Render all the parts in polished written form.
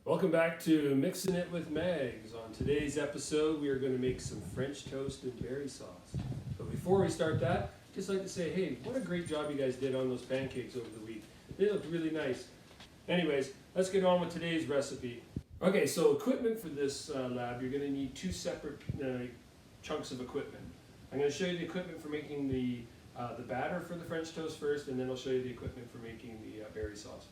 Welcome back to Mixing It with Megs. On today's episode, we are going to make some French toast and berry sauce. But before we start that, I'd just like to say, hey, what a great job you guys did on those pancakes over the week. They looked really nice. Anyways, let's get on with today's recipe. Okay, so equipment for this lab, you're going to need two separate chunks of equipment. I'm going to show you the equipment for making the batter for the French toast first, and then I'll show you the equipment for making the berry sauce.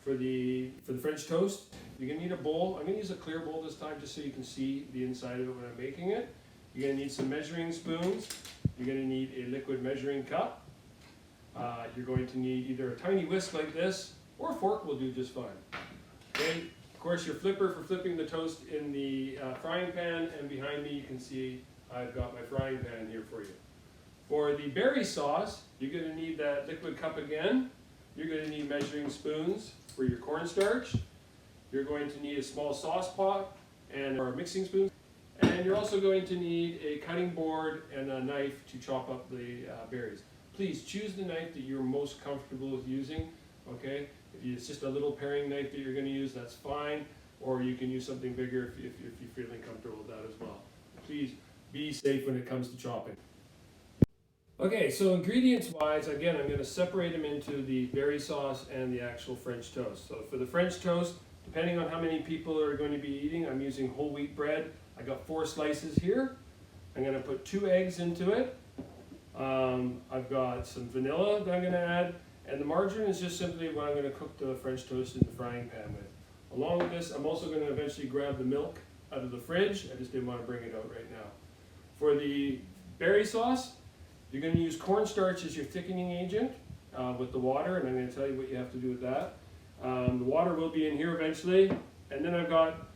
For the French toast, you're going to need a bowl. I'm going to use a clear bowl this time just so you can see the inside of it when I'm making it. You're going to need some measuring spoons. You're going to need a liquid measuring cup. You're going to need either a tiny whisk like this, or a fork will do just fine. Okay. Of course, your flipper for flipping the toast in the frying pan, and behind me you can see I've got my frying pan here for you. For the berry sauce, you're going to need that liquid cup again. You're going to need measuring spoons for your cornstarch. You're going to need a small sauce pot or mixing spoon. And you're also going to need a cutting board and a knife to chop up the berries. Please choose the knife that you're most comfortable with using. Okay? If it's just a little paring knife that you're going to use, that's fine. Or you can use something bigger if you're feeling comfortable with that as well. Please be safe when it comes to chopping. Okay, so ingredients-wise, again, I'm going to separate them into the berry sauce and the actual French toast. So for the French toast, depending on how many people are going to be eating, I'm using whole wheat bread. I got 4 slices here. I'm going to put 2 eggs into it. I've got some vanilla that I'm going to add, and the margarine is just simply what I'm going to cook the French toast in the frying pan with. Along with this, I'm also going to eventually grab the milk out of the fridge. I just didn't want to bring it out right now. For the berry sauce, you're going to use cornstarch as your thickening agent with the water, and I'm going to tell you what you have to do with that. The water will be in here eventually, and then I've got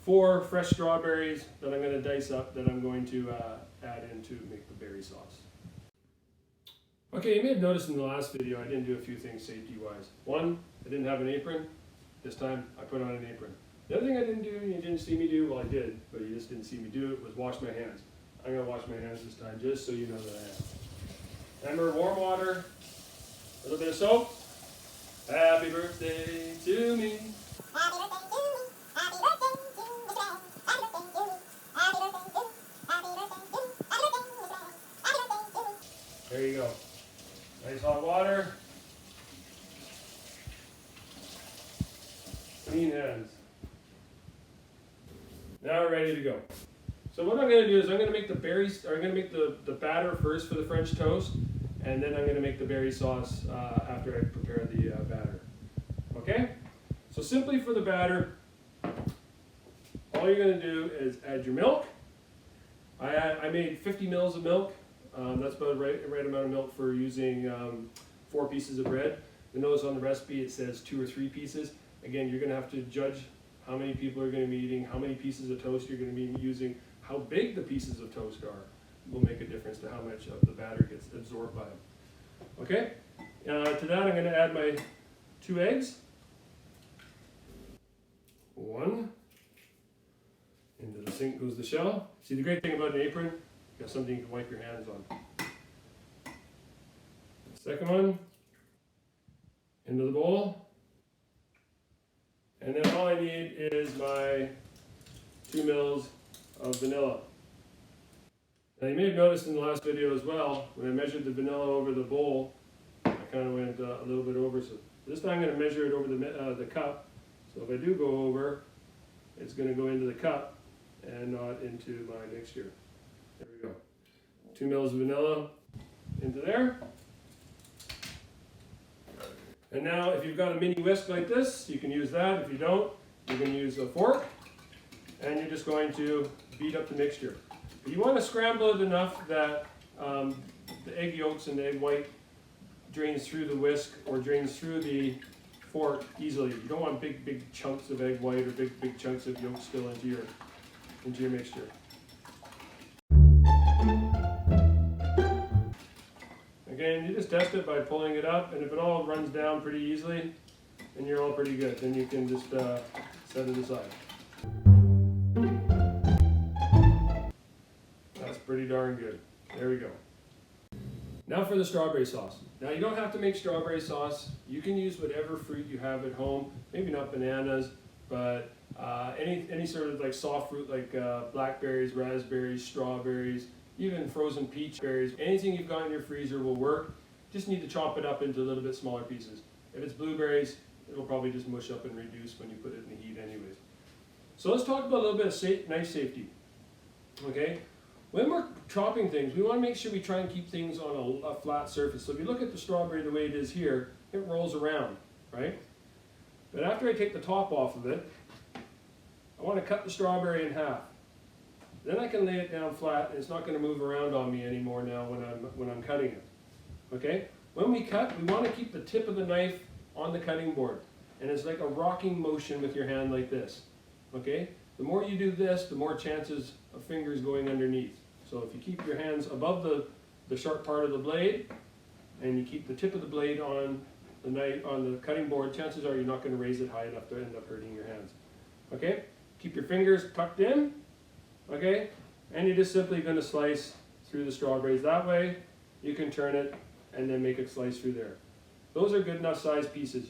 4 fresh strawberries that I'm going to dice up that I'm going to add in to make the berry sauce. Okay, you may have noticed in the last video I didn't do a few things safety-wise. One, I didn't have an apron. This time I put on an apron. The other thing I didn't do, you didn't see me do, well I did, but you just didn't see me do it, was wash my hands. I'm going to wash my hands this time just so you know that I am. Remember, warm water, a little bit of soap. Happy birthday to me. Happy birthday to me. Happy birthday to me. Happy birthday to me. Happy birthday to me. Happy birthday to me. Happy birthday to me. Happy birthday to me. There you go. Nice hot water. Clean hands. Now we're ready to go. So what I'm going to do is I'm going to make the batter first for the French toast, and then I'm going to make the berry sauce after I prepare the batter. Okay? So simply for the batter, all you're going to do is add your milk. I made 50 mils of milk. That's about the right amount of milk for using 4 pieces of bread. You'll notice on the recipe it says 2 or 3 pieces. Again, you're going to have to judge how many people are going to be eating, how many pieces of toast you're going to be using. How big the pieces of toast are will make a difference to how much of the batter gets absorbed by them. Okay? To that I'm going to add my 2 eggs. 1. Into the sink goes the shell. See, the great thing about an apron, you got something you can wipe your hands on. Second one. Into the bowl. And then all I need is my 2 mils of vanilla. Now you may have noticed in the last video as well, when I measured the vanilla over the bowl, I kind of went a little bit over. So this time I'm going to measure it over the cup. So if I do go over, it's going to go into the cup and not into my mixture. There we go. 2 mils of vanilla into there. And now if you've got a mini whisk like this, you can use that. If you don't, you can use a fork. And you're just going to beat up the mixture. But you want to scramble it enough that the egg yolks and the egg white drains through the whisk or drains through the fork easily. You don't want big chunks of egg white or big chunks of yolk still into your mixture. Again, you just test it by pulling it up, and if it all runs down pretty easily, then you're all pretty good. Then you can just set it aside. That's pretty darn good. There we go. Now for the strawberry sauce. Now you don't have to make strawberry sauce. You can use whatever fruit you have at home. Maybe not bananas, but Any sort of like soft fruit like blackberries, raspberries, strawberries, even frozen peach berries. Anything you've got in your freezer will work. Just need to chop it up into a little bit smaller pieces. If it's blueberries, it'll probably just mush up and reduce when you put it in the heat anyways. So let's talk about a little bit of knife safety. Okay, when we're chopping things, we want to make sure we try and keep things on a flat surface. So if you look at the strawberry the way it is here, it rolls around, right? But after I take the top off of it, I want to cut the strawberry in half. Then I can lay it down flat, and it's not going to move around on me anymore now when I'm cutting it. Okay? When we cut, we want to keep the tip of the knife on the cutting board, and it's like a rocking motion with your hand like this. Okay? The more you do this, the more chances of fingers going underneath. So if you keep your hands above the sharp part of the blade, and you keep the tip of the blade on the knife on the cutting board, chances are you're not going to raise it high enough to end up hurting your hands. Okay? Keep your fingers tucked in. Okay? And you're just simply going to slice through the strawberries that way. You can turn it and then make a slice through there. Those are good enough size pieces.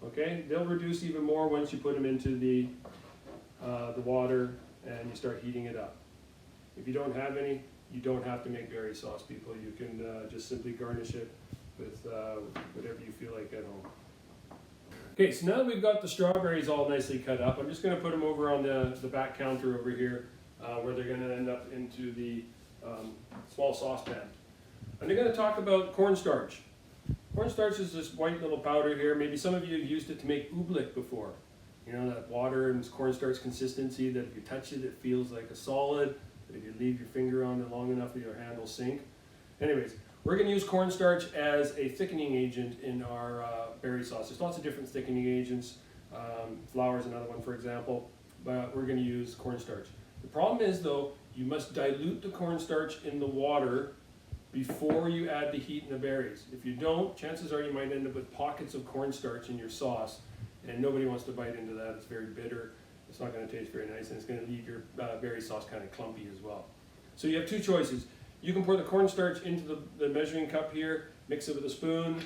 Okay? They'll reduce even more once you put them into the water and you start heating it up. If you don't have any, you don't have to make berry sauce, people. You can just simply garnish it with whatever you feel like at home. Okay, so now that we've got the strawberries all nicely cut up, I'm just going to put them over on the back counter over here where they're going to end up into the small saucepan. And I'm going to talk about cornstarch. Cornstarch is this white little powder here. Maybe some of you have used it to make oobleck before. You know, that water and cornstarch consistency that if you touch it, it feels like a solid. But if you leave your finger on it long enough, your hand will sink. Anyways, we're going to use cornstarch as a thickening agent in our berry sauce. There's lots of different thickening agents. Flour is another one, for example. But we're going to use cornstarch. The problem is, though, you must dilute the cornstarch in the water before you add the heat and the berries. If you don't, chances are you might end up with pockets of cornstarch in your sauce, and nobody wants to bite into that. It's very bitter. It's not going to taste very nice, and it's going to leave your berry sauce kind of clumpy as well. So you have two choices. You can pour the cornstarch into the measuring cup here, mix it with a spoon,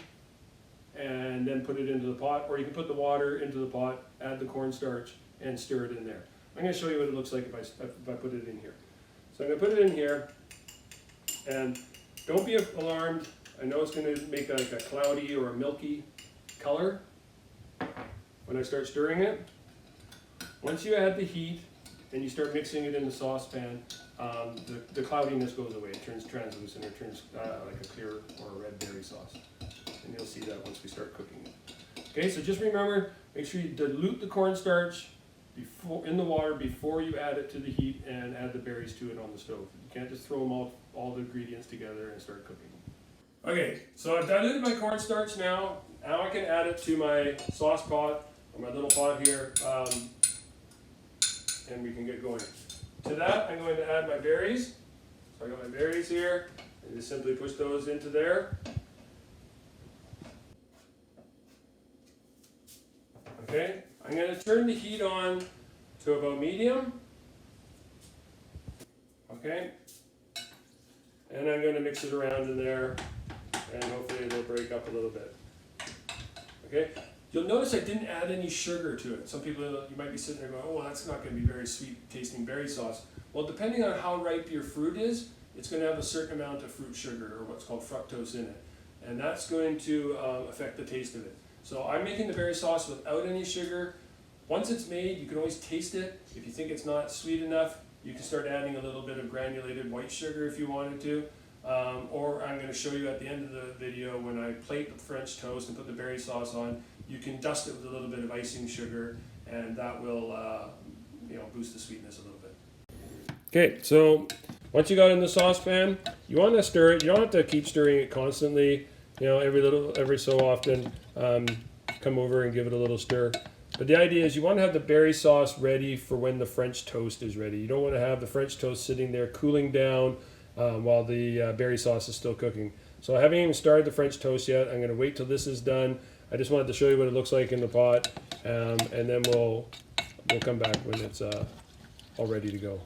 and then put it into the pot, or you can put the water into the pot, add the cornstarch, and stir it in there. I'm going to show you what it looks like if I put it in here. So I'm going to put it in here, and don't be alarmed. I know it's going to make like a cloudy or a milky color when I start stirring it. Once you add the heat and you start mixing it in the saucepan, the cloudiness goes away. It turns translucent, or turns like a clear or a red berry sauce. And you'll see that once we start cooking it. Okay, so just remember, make sure you dilute the cornstarch in the water before you add it to the heat and add the berries to it on the stove. You can't just throw them all the ingredients together and start cooking. Okay, so I've diluted my cornstarch now. Now I can add it to my sauce pot, or my little pot here, and we can get going. To that, I'm going to add my berries. So I got my berries here, and just simply push those into there. Okay, I'm going to turn the heat on to about medium. Okay, and I'm going to mix it around in there, and hopefully it'll break up a little bit. Okay, you'll notice I didn't add any sugar to it. Some people, you might be sitting there going, oh, well, that's not going to be very sweet tasting berry sauce. Well, depending on how ripe your fruit is, it's going to have a certain amount of fruit sugar, or what's called fructose, in it. And that's going to affect the taste of it. So I'm making the berry sauce without any sugar. Once it's made, you can always taste it. If you think it's not sweet enough, you can start adding a little bit of granulated white sugar if you wanted to. Or I'm going to show you at the end of the video, when I plate the French toast and put the berry sauce on, you can dust it with a little bit of icing sugar, and that will boost the sweetness a little bit. Okay, so once you got it in the saucepan, you want to stir it. You don't have to keep stirring it constantly. You know, every so often, come over and give it a little stir. But the idea is you want to have the berry sauce ready for when the French toast is ready. You don't want to have the French toast sitting there cooling down while the berry sauce is still cooking. So I haven't even started the French toast yet. I'm going to wait till this is done. I just wanted to show you what it looks like in the pot, and then we'll come back when it's all ready to go.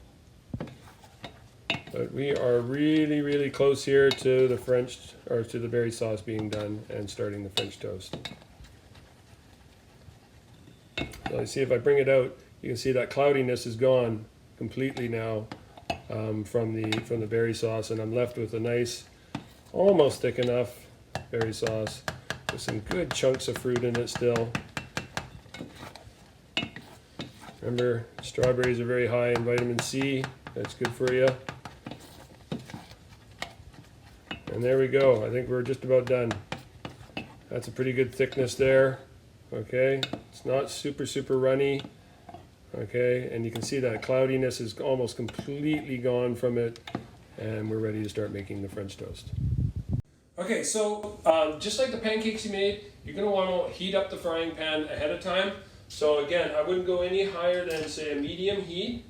But we are really, really close here to the berry sauce being done and starting the French toast. So you see, if I bring it out, You can see that cloudiness is gone completely now from the berry sauce, and I'm left with a nice, almost thick enough berry sauce with some good chunks of fruit in it still. Remember, strawberries are very high in vitamin C. That's good for you. And there we go. I think we're just about done. That's a pretty good thickness there. Okay, it's not super runny. Okay, and you can see that cloudiness is almost completely gone from it, and we're ready to start making the French toast. Okay, so just like the pancakes you made, you're going to want to heat up the frying pan ahead of time. So again, I wouldn't go any higher than, say, a medium heat.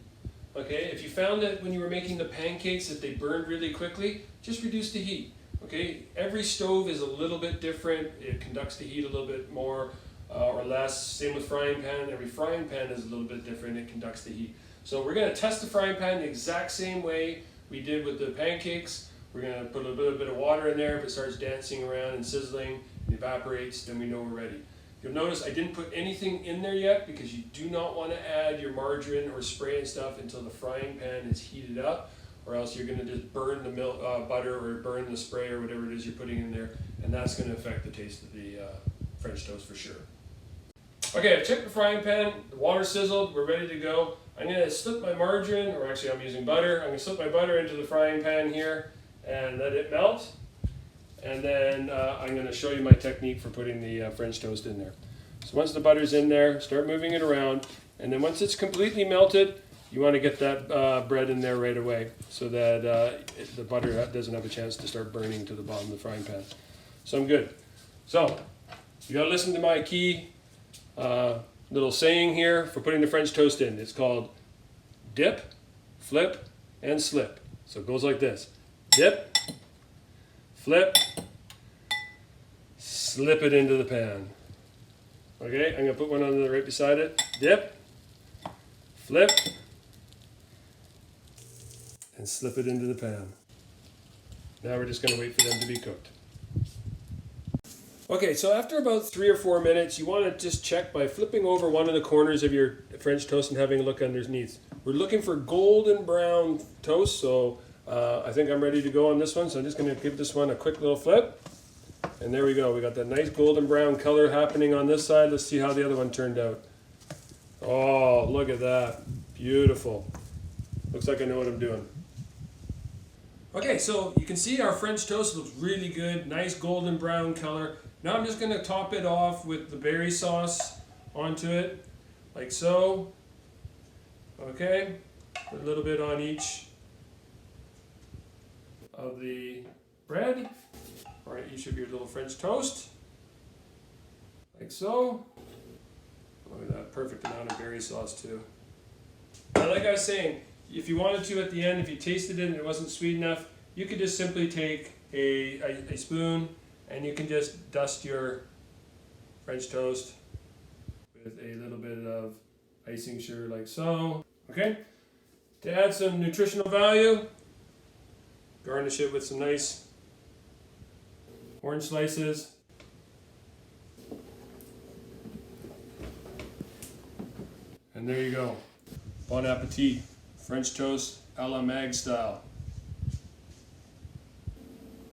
Okay, if you found that when you were making the pancakes that they burned really quickly, just reduce the heat. Okay, every stove is a little bit different. It conducts the heat a little bit more or less. Same with frying pan. Every frying pan is a little bit different. It conducts the heat. So we're going to test the frying pan the exact same way we did with the pancakes. We're going to put a little bit of water in there. If it starts dancing around and sizzling and evaporates, then we know we're ready. You'll notice I didn't put anything in there yet because you do not want to add your margarine or spray and stuff until the frying pan is heated up, or else you're going to just burn the milk, butter, or burn the spray or whatever it is you're putting in there, and that's going to affect the taste of the French toast for sure. Okay, I've checked the frying pan, the water sizzled, we're ready to go. I'm going to slip my margarine, or actually I'm using butter, I'm going to slip my butter into the frying pan here and let it melt. And then I'm going to show you my technique for putting the French toast in there. So once the butter's in there, start moving it around, and then once it's completely melted, you want to get that bread in there right away so that the butter doesn't have a chance to start burning to the bottom of the frying pan. So I'm good. So you got to listen to my key little saying here for putting the French toast in. It's called dip, flip, and slip. So it goes like this: dip, flip, slip it into the pan. Okay, I'm going to put one on the right beside it. Dip, flip, and slip it into the pan. Now we're just going to wait for them to be cooked. Okay, so after about 3 or 4 minutes, you want to just check by flipping over one of the corners of your French toast and having a look underneath. We're looking for golden brown toast, so I think I'm ready to go on this one. So I'm just going to give this one a quick little flip. And there we go. We got that nice golden brown color happening on this side. Let's see how the other one turned out. Oh, look at that. Beautiful. Looks like I know what I'm doing. Okay, so you can see our French toast looks really good. Nice golden brown color. Now I'm just going to top it off with the berry sauce onto it, like so. Okay, put a little bit on each of the bread, or each of your little French toast, like so. Look at that, perfect amount of berry sauce too. Now, like I was saying, if you wanted to at the end, if you tasted it and it wasn't sweet enough, you could just simply take a spoon and you can just dust your French toast with a little bit of icing sugar like so. Okay? To add some nutritional value, garnish it with some nice orange slices. And there you go. Bon appetit. French toast a la Mag style.